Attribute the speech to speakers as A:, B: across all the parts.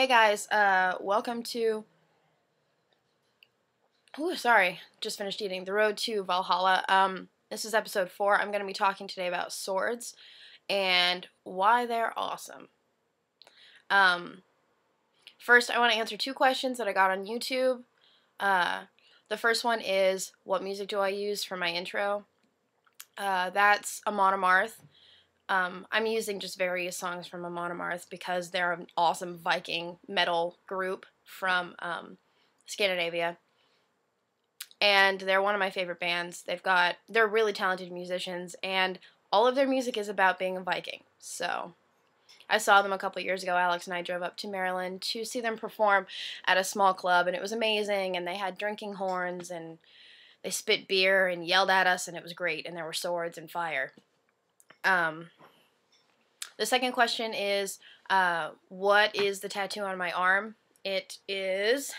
A: Hey guys, welcome to, sorry, just finished eating, The Road to Valhalla. This is episode 4. I'm going to be talking today about swords and why they're awesome. First, I want to answer 2 questions that I got on YouTube. The first one is, what music do I use for my intro? That's Amon Amarth. I'm using just various songs from Amon Amarth because they're an awesome Viking metal group from Scandinavia, and they're one of my favorite bands. They're really talented musicians, and all of their music is about being a Viking. So I saw them a couple years ago. Alex and I drove up to Maryland to see them perform at a small club, and it was amazing, and they had drinking horns, and they spit beer and yelled at us, and it was great, and there were swords and fire. The second question is, what is the tattoo on my arm? It is,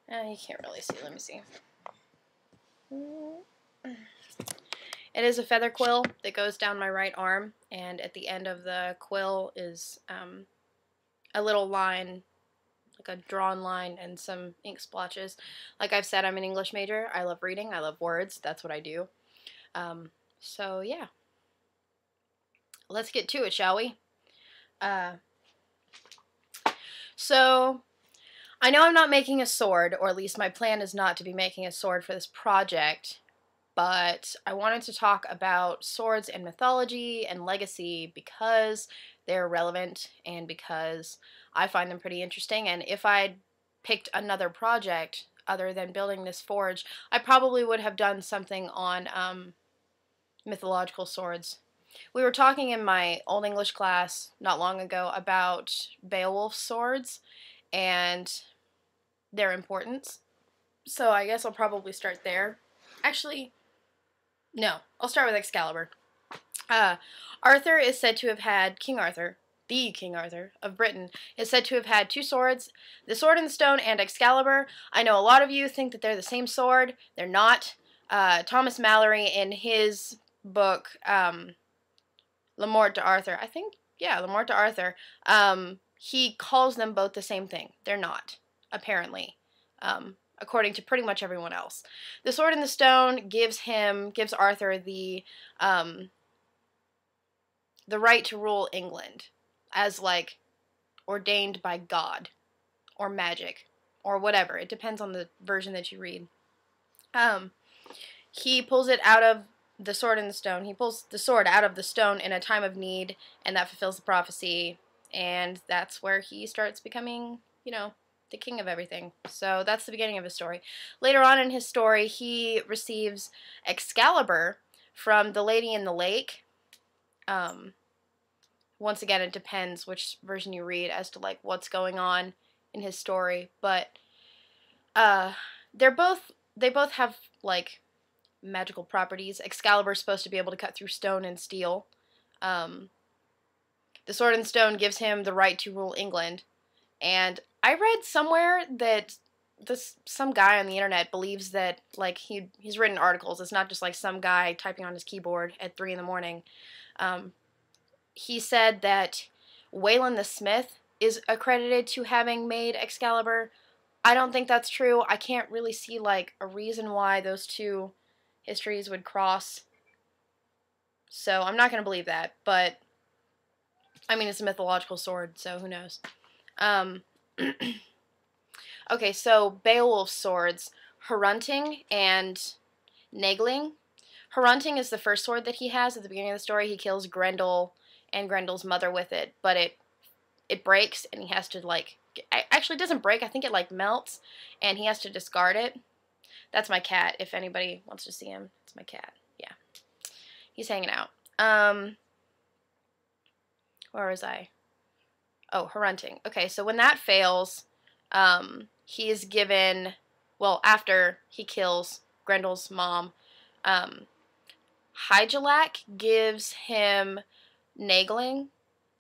A: you can't really see, let me see. It is a feather quill that goes down my right arm, and at the end of the quill is a little line, like a drawn line, and some ink splotches. Like I've said, I'm an English major. I love reading. I love words. That's what I do. So yeah. Let's get to it, shall we? So I know I'm not making a sword, or at least my plan is not to be making a sword for this project, but I wanted to talk about swords and mythology and legacy because they're relevant and because I find them pretty interesting. And if I'd picked another project other than building this forge, I probably would have done something on mythological swords. We were talking in my Old English class not long ago about Beowulf's swords and their importance. So I guess I'll probably start there. Actually, no, I'll start with Excalibur. Arthur is said to have had, King Arthur, the King Arthur of Britain, is said to have had 2 swords, the Sword in the Stone and Excalibur. I know a lot of you think that they're the same sword. They're not. Thomas Malory, in his book, Le Morte d'Arthur, Le Morte d'Arthur, he calls them both the same thing. They're not, apparently, according to pretty much everyone else. The Sword in the Stone gives Arthur the right to rule England as, like, ordained by God or magic or whatever. It depends on the version that you read. He pulls it out of the Sword in the Stone. He pulls the sword out of the stone in a time of need, and that fulfills the prophecy, and that's where he starts becoming, the king of everything. So that's the beginning of his story. Later on in his story, he receives Excalibur from the Lady in the Lake. Once again, it depends which version you read as to, like, what's going on in his story, but they both have, like, magical properties. Excalibur's supposed to be able to cut through stone and steel. The Sword in the Stone gives him the right to rule England. And I read somewhere that some guy on the internet believes that, like, he's written articles. It's not just like some guy typing on his keyboard at 3 in the morning. He said that Wayland the Smith is accredited to having made Excalibur. I don't think that's true. I can't really see, like, a reason why those 2 histories would cross. So I'm not going to believe that, but I mean, it's a mythological sword, so who knows. Okay, so Beowulf's swords, Hrunting and Nagling. Hrunting is the first sword that he has. At the beginning of the story, he kills Grendel and Grendel's mother with it, but it breaks, and he has to, like, actually it doesn't break, I think it, like, melts, and he has to discard it. That's my cat, if anybody wants to see him. It's my cat, yeah. He's hanging out. Where was I? Oh, Hrunting. Okay, so when that fails, he is given, well, after he kills Grendel's mom, Hygelac gives him Nagling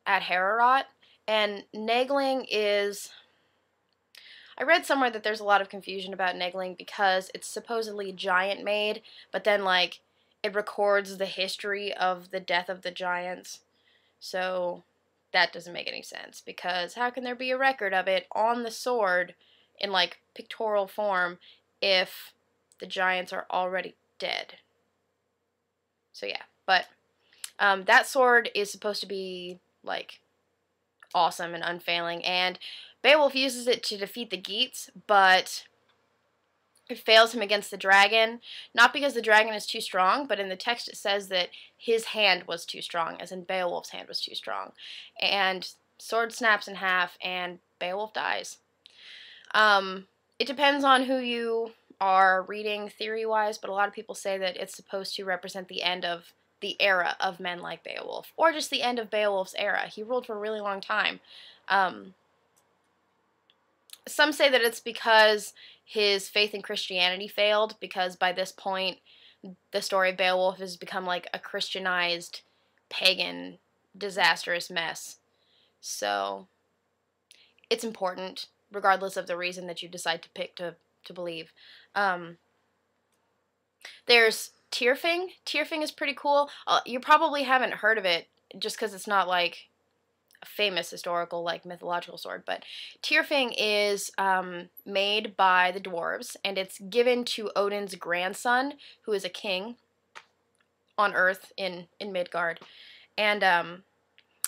A: at Heorot, and Nagling is, I read somewhere that there's a lot of confusion about Nagling because it's supposedly giant made, but then, like, it records the history of the death of the giants. So that doesn't make any sense, because how can there be a record of it on the sword in, like, pictorial form if the giants are already dead? So yeah, but that sword is supposed to be, like, awesome and unfailing, and Beowulf uses it to defeat the Geats, but it fails him against the dragon, not because the dragon is too strong, but in the text it says that his hand was too strong, as in Beowulf's hand was too strong. And sword snaps in half, and Beowulf dies. It depends on who you are reading theory-wise, but a lot of people say that it's supposed to represent the end of the era of men like Beowulf, or just the end of Beowulf's era. He ruled for a really long time. Some say that it's because his faith in Christianity failed, because by this point, the story of Beowulf has become like a Christianized, pagan, disastrous mess. So, it's important, regardless of the reason that you decide to pick to believe. There's Tyrfing. Tyrfing is pretty cool. You probably haven't heard of it, just because it's not, like, a famous historical, like, mythological sword, but Tyrfing is made by the dwarves, and it's given to Odin's grandson, who is a king on Earth in Midgard, and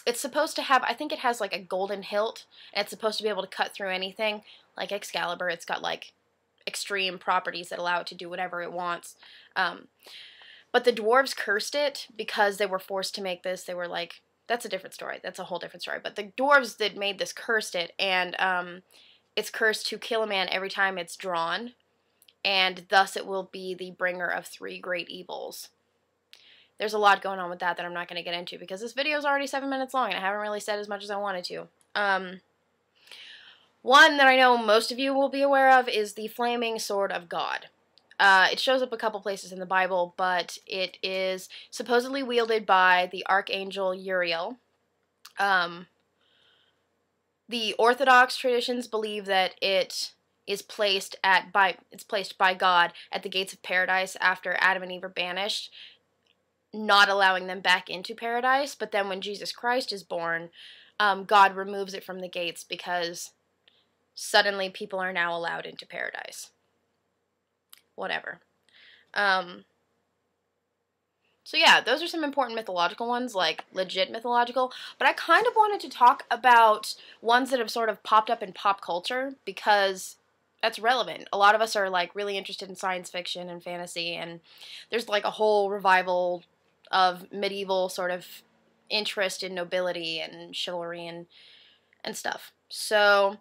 A: it's supposed to have, I think it has, like, a golden hilt, and it's supposed to be able to cut through anything, like Excalibur. It's got, like, extreme properties that allow it to do whatever it wants, but the dwarves cursed it because they were forced to make this. They were like, that's a different story. That's a whole different story. But the dwarves that made this cursed it, and it's cursed to kill a man every time it's drawn, and thus it will be the bringer of 3 great evils. There's a lot going on with that I'm not going to get into, because this video is already 7 minutes long, and I haven't really said as much as I wanted to. One that I know most of you will be aware of is the Flaming Sword of God. It shows up a couple places in the Bible, but it is supposedly wielded by the Archangel Uriel. The Orthodox traditions believe that it is placed by God at the gates of paradise after Adam and Eve are banished, not allowing them back into paradise. But then when Jesus Christ is born, God removes it from the gates, because suddenly people are now allowed into paradise. Whatever. So yeah, those are some important mythological ones, like legit mythological, but I kind of wanted to talk about ones that have sort of popped up in pop culture, because that's relevant. A lot of us are, like, really interested in science fiction and fantasy, and there's, like, a whole revival of medieval sort of interest in nobility and chivalry and stuff. So,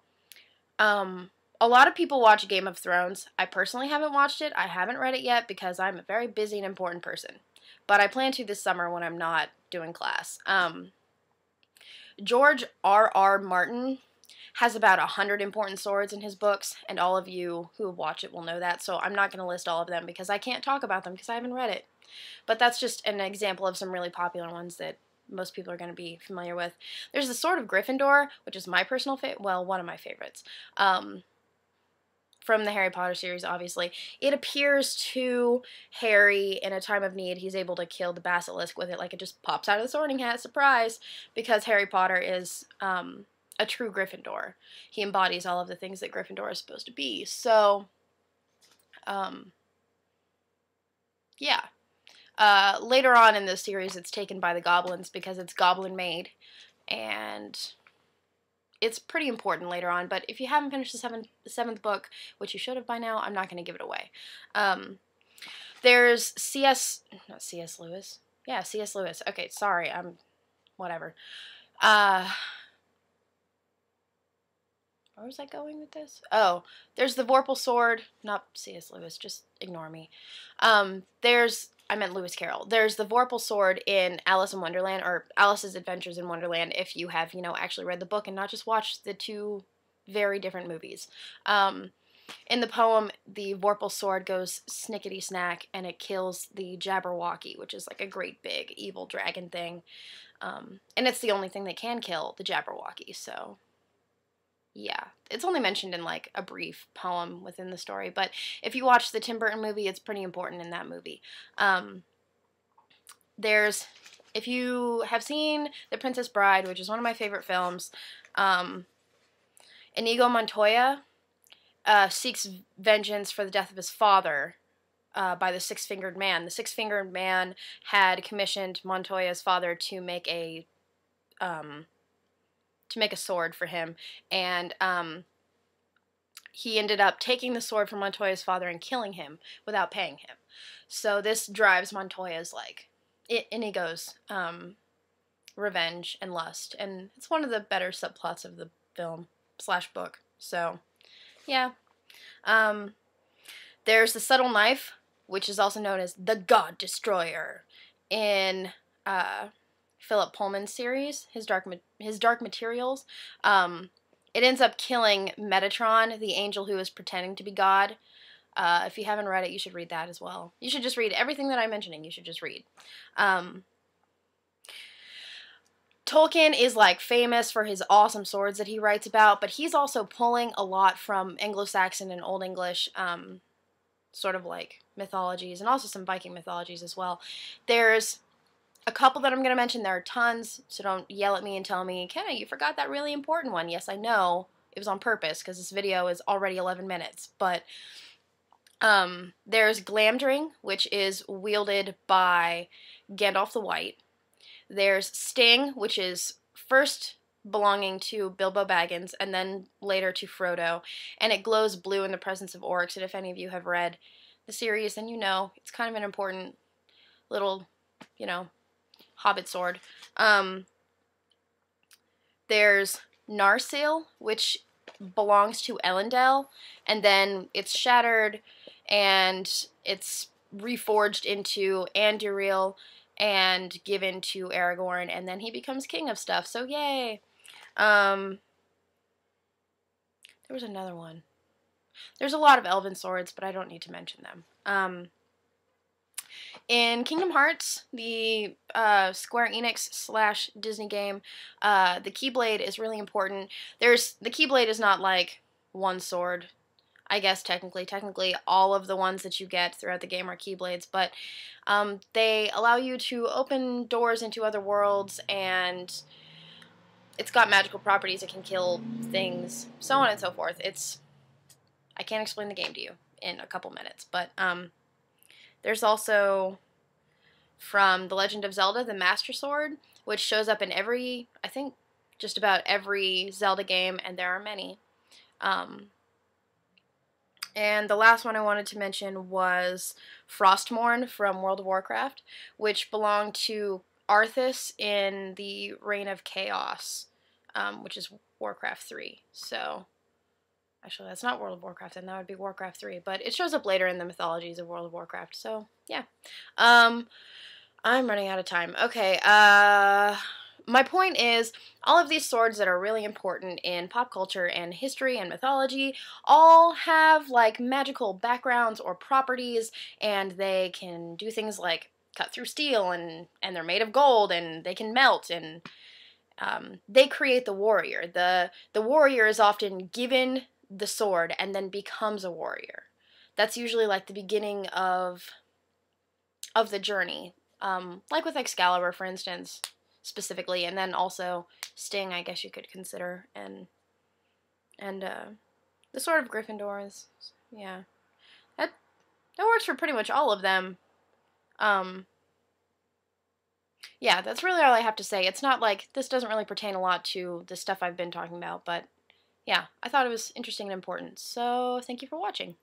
A: a lot of people watch Game of Thrones. I personally haven't watched it. I haven't read it yet, because I'm a very busy and important person. But I plan to this summer when I'm not doing class. George R.R. Martin has about 100 important swords in his books, and all of you who watch it will know that, so I'm not going to list all of them, because I can't talk about them because I haven't read it. But that's just an example of some really popular ones that most people are going to be familiar with. There's the Sword of Gryffindor, which is my personal favorite, well, one of my favorites. From the Harry Potter series, obviously. It appears to Harry in a time of need. He's able to kill the basilisk with it, like it just pops out of the sorting hat, surprise, because Harry Potter is a true Gryffindor. He embodies all of the things that Gryffindor is supposed to be. So, yeah. Later on in this series, it's taken by the goblins because it's goblin made, and it's pretty important later on. But if you haven't finished the seventh book, which you should have by now, I'm not going to give it away. There's not C.S. Lewis. Yeah, C.S. Lewis. Okay, sorry, whatever. Where was I going with this? Oh, there's the Vorpal Sword. Not C.S. Lewis, just ignore me. I meant Lewis Carroll. There's the Vorpal Sword in Alice in Wonderland, or Alice's Adventures in Wonderland, if you have, actually read the book and not just watched the 2 very different movies. In the poem, the Vorpal Sword goes snickety-snack, and it kills the Jabberwocky, which is like a great big evil dragon thing. And it's the only thing that can kill the Jabberwocky, so yeah. It's only mentioned in, like, a brief poem within the story, but if you watch the Tim Burton movie, it's pretty important in that movie. There's if you have seen The Princess Bride, which is one of my favorite films, Inigo Montoya seeks vengeance for the death of his father by the Six-Fingered Man. The Six-Fingered Man had commissioned Montoya's father to make a sword for him, and he ended up taking the sword from Montoya's father and killing him without paying him. So this drives Montoya's, like, Inigo's revenge and lust, and it's one of the better subplots of the film / book. So, yeah. There's the subtle knife, which is also known as the God Destroyer in Philip Pullman's series, his Dark Materials. It ends up killing Metatron, the angel who is pretending to be God. If you haven't read it, you should read that as well. You should just read everything that I'm mentioning. You should just read. Tolkien is, like, famous for his awesome swords that he writes about, but he's also pulling a lot from Anglo-Saxon and Old English, sort of like mythologies, and also some Viking mythologies as well. There's a couple that I'm going to mention. There are tons, so don't yell at me and tell me, Kenna, you forgot that really important one. Yes, I know. It was on purpose, because this video is already 11 minutes, but there's Glamdring, which is wielded by Gandalf the White. There's Sting, which is first belonging to Bilbo Baggins and then later to Frodo, and it glows blue in the presence of orcs, and if any of you have read the series, then you know it's kind of an important little, you know, hobbit sword. There's Narsil, which belongs to Elendil, and then it's shattered and it's reforged into Anduril and given to Aragorn, and then he becomes king of stuff, so yay! There was another one. There's a lot of elven swords, but I don't need to mention them. In Kingdom Hearts, the Square Enix / Disney game, the Keyblade is really important. The Keyblade is not like one sword. I guess technically all of the ones that you get throughout the game are Keyblades, but they allow you to open doors into other worlds, and it's got magical properties. It can kill things, so on and so forth. I can't explain the game to you in a couple minutes, but there's also, from The Legend of Zelda, the Master Sword, which shows up in I think, just about every Zelda game, and there are many. And the last one I wanted to mention was Frostmourne from World of Warcraft, which belonged to Arthas in the Reign of Chaos, which is Warcraft 3. So, actually, that's not World of Warcraft, and that would be Warcraft 3, but it shows up later in the mythologies of World of Warcraft, so, yeah. I'm running out of time. Okay, my point is, all of these swords that are really important in pop culture and history and mythology all have, like, magical backgrounds or properties, and they can do things like cut through steel, and they're made of gold, and they can melt, and they create the warrior. The warrior is often given the sword and then becomes a warrior. That's usually, like, the beginning of the journey, like with Excalibur, for instance, specifically, and then also Sting, I guess you could consider, and the Sword of Gryffindor is, yeah, that works for pretty much all of them. Yeah, that's really all I have to say. It's not like, this doesn't really pertain a lot to the stuff I've been talking about, but yeah, I thought it was interesting and important, so thank you for watching.